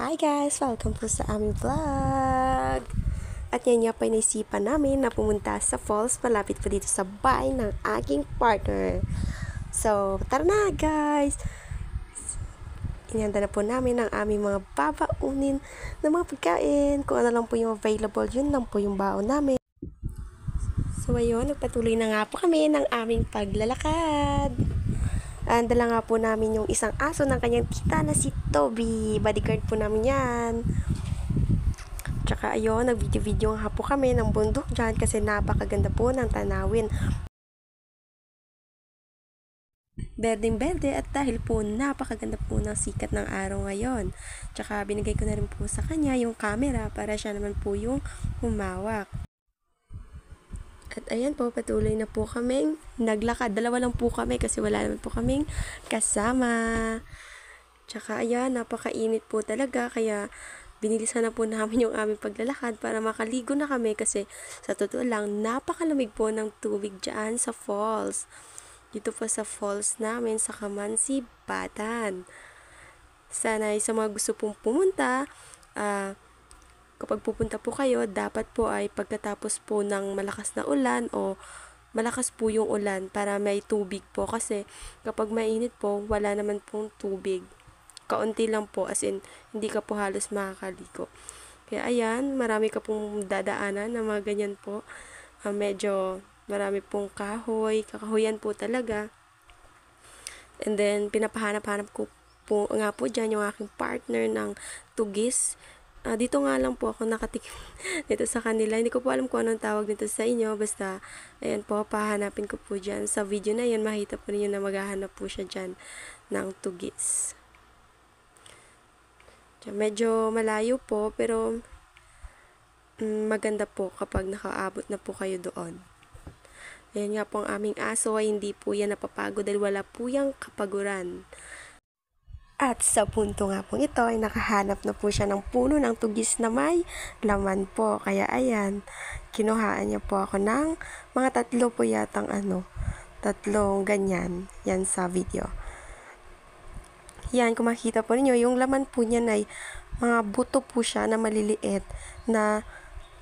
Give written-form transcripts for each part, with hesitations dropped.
Hi guys! Welcome po sa aming vlog! At yan nga po naisipan namin na pumunta sa falls malapit po dito sa bahay ng aking partner. So, tara na guys! Inihanda na po namin ang aming mga babaunin na mga pagkain. Kung ano lang po yung available, yun lang po yung baon namin. So ayun, nagpatuloy na nga po kami ng aming paglalakad. Dala nga po namin yung isang aso ng kanyang tita na si Toby. Bodyguard po namin yan. Tsaka ayun, nag-video-video nga po kami ng bundok dyan kasi napakaganda po ng tanawin. Berdeng-berde at dahil po napakaganda po ng sikat ng araw ngayon. Tsaka binigay ko na rin po sa kanya yung camera para siya naman po yung humawak. At ayan po, patuloy na po kaming naglakad. Dalawa lang po kami kasi wala naman po kaming kasama. Tsaka ayan, napakainit po talaga kaya binilisan na po namin yung aming paglalakad para makaligo na kami kasi sa totoo lang, napakalamig po ng tubig dyan sa falls. Dito po sa falls namin sa Kamansi, Batan. Sana sa mga gusto pong pumunta, kapag pupunta po kayo, dapat po ay pagkatapos po ng malakas na ulan o malakas po yung ulan para may tubig po kasi kapag mainit po, wala naman pong tubig. Kaunti lang po as in hindi ka po halos makakaligo. Kaya ayan, marami ka pong dadaanan na mga ganyan po. Medyo marami pong kakahuyan po talaga. And then pinapahanap-hanap ko po nga po dyan yung aking partner ng tugis. Dito nga lang po ako nakatikim dito sa kanila. Hindi ko po alam kung anong tawag nito sa inyo. Basta, ayan po, pahanapin ko po dyan. Sa video na yan, makita po ninyo na maghahanap po siya dyan ng tugis. Medyo malayo po, pero maganda po kapag nakaabot na po kayo doon. Ayan nga po ang aming aso, ay hindi po yan napapagod dahil wala po yung kapaguran. At sa punto nga po ito ay nakahanap na po siya ng puno ng tugis na may laman po. Kaya ayan, kinuhaan niya po ako ng mga 3 po yatang 3 ganyan. Yan sa video. Yan, kung makita po ninyo, yung laman po niyan ay mga buto po siya na maliliit na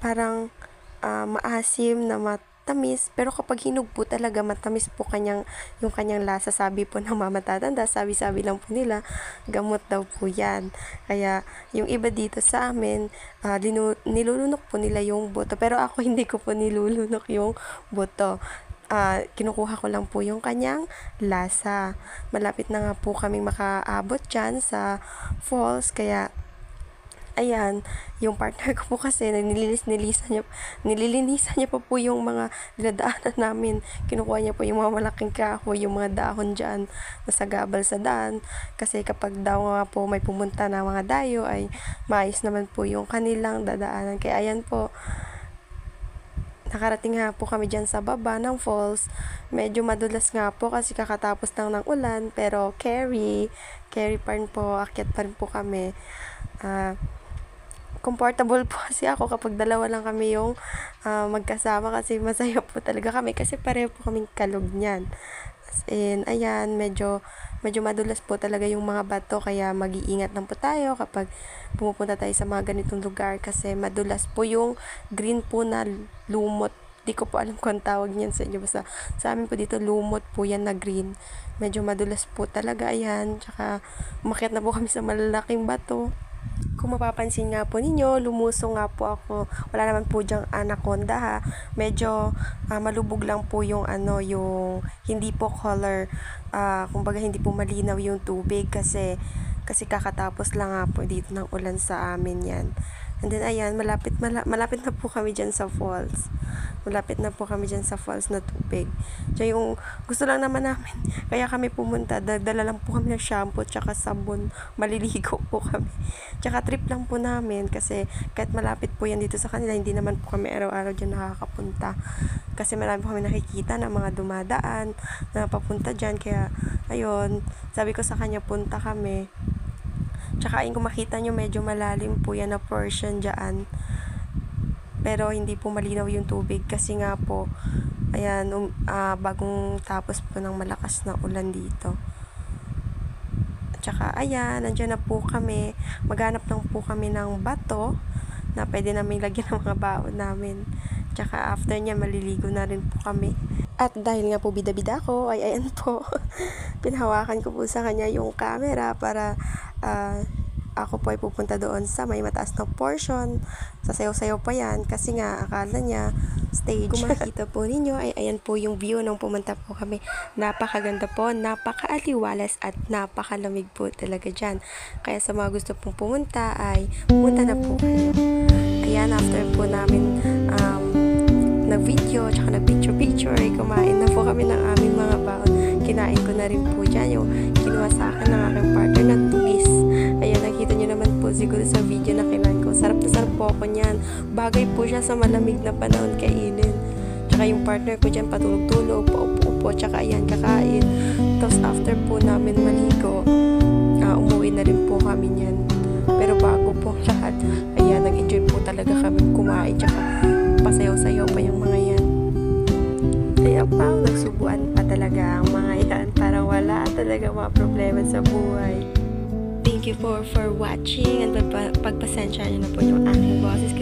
parang maasim na matamis, pero kapag hinog po talaga matamis po yung kanyang lasa. Sabi po ng mga matatanda, sabi-sabi lang po nila, gamot daw po yan. Kaya yung iba dito sa amin, nilulunok po nila yung buto, pero ako hindi ko po nilulunok yung buto. Kinukuha ko lang po yung kanyang lasa. Malapit na nga po kaming makaabot dyan sa falls, kaya ayan, yung partner ko po kasi nililinisan niya pa po yung mga dinadaanan namin. Kinukuha niya po yung mga malaking kahoy, yung mga dahon dyan na sagabal sa daan. Kasi kapag daw nga po may pumunta na mga dayo ay maayos naman po yung kanilang dadaanan. Kaya ayan po, nakarating nga po kami dyan sa baba ng falls. Medyo madulas nga po kasi kakatapos lang ng ulan, pero carry pa rin po, akyat pa rin po kami. Comfortable po kasi ako kapag dalawa lang kami yung magkasama kasi masaya po talaga kami kasi pareho po kaming kalog niyan. As in, ayan, medyo madulas po talaga yung mga bato kaya mag-iingat lang po tayo kapag pumupunta tayo sa mga ganitong lugar kasi madulas po yung green po na lumot. Di ko po alam kung tawag niyan sa inyo. Basta sa amin po dito lumot po yan na green. Medyo madulas po talaga, ayan. Tsaka umakyat na po kami sa malalaking bato. Kung mapapansin nga po ninyo, lumusong nga po ako. Wala naman po dyang anaconda ha. Medyo malubog lang po yung yung hindi po color. Kumbaga hindi po malinaw yung tubig kasi kakatapos lang nga po dito ng ulan sa amin yan. And then ayan, malapit na po kami dyan sa falls. Malapit na po kami dyan sa falls na tubig. So yung gusto lang naman namin, kaya kami pumunta, dala lang po kami ng shampoo tsaka sabon, maliligo po kami. Tsaka trip lang po namin kasi kahit malapit po yan dito sa kanila, hindi naman po kami araw-araw dyan nakakapunta. Kasi marami po kami nakikita na mga dumadaan na papunta dyan. Kaya ayun, sabi ko sa kanya, punta kami. Tsaka kung makita nyo, medyo malalim po yan na portion dyan. Pero hindi po malinaw yung tubig kasi nga po, ayan, bagong tapos po ng malakas na ulan dito. Tsaka ayan, nandiyan na po kami. Maghanap lang po kami ng bato na pwede namin lagyan ng mga baon namin. Tsaka after niya, maliligo na rin po kami. At dahil nga po bida-bida ko, ay ayan po, pinahawakan ko po sa kanya yung camera para ako po ay pupunta doon sa may mataas na portion. Sasayaw-sayaw pa yan kasi nga akala niya stage. Kung makikita po ninyo ay ayan po yung view nung pumunta po kami. Napakaganda po, napakaaliwalas at napakalamig po talaga dyan. Kaya sa mga gusto pong pumunta ay pumunta na po kayo. Ayan, after po namin nag-video, tsaka nag-picture-picture, kumain na po kami ng aming mga baon. Kinain ko na rin po dyan yung kinuha sa akin ng aking partner na tugis. Ayan, nakita nyo naman po siguro sa video na kinain ko. Sarap na sarap po ako niyan. Bagay po siya sa malamig na panahon kainin. Tsaka yung partner ko dyan patulog-tulog, paupo-upo, tsaka ayan, kakain. Tapos after po namin maligo, umuwi na rin po kami niyan. Pero bago po lahat, ayan, nag-enjoy po talaga kami kumain, tsaka pasayaw-sayaw pa yung mga yan. Kaya pa, nagsubuan pa talaga ang mga yan. Parang wala talaga mga problema sa buhay. Thank you for watching and pagpasensya nyo na po yung aking boses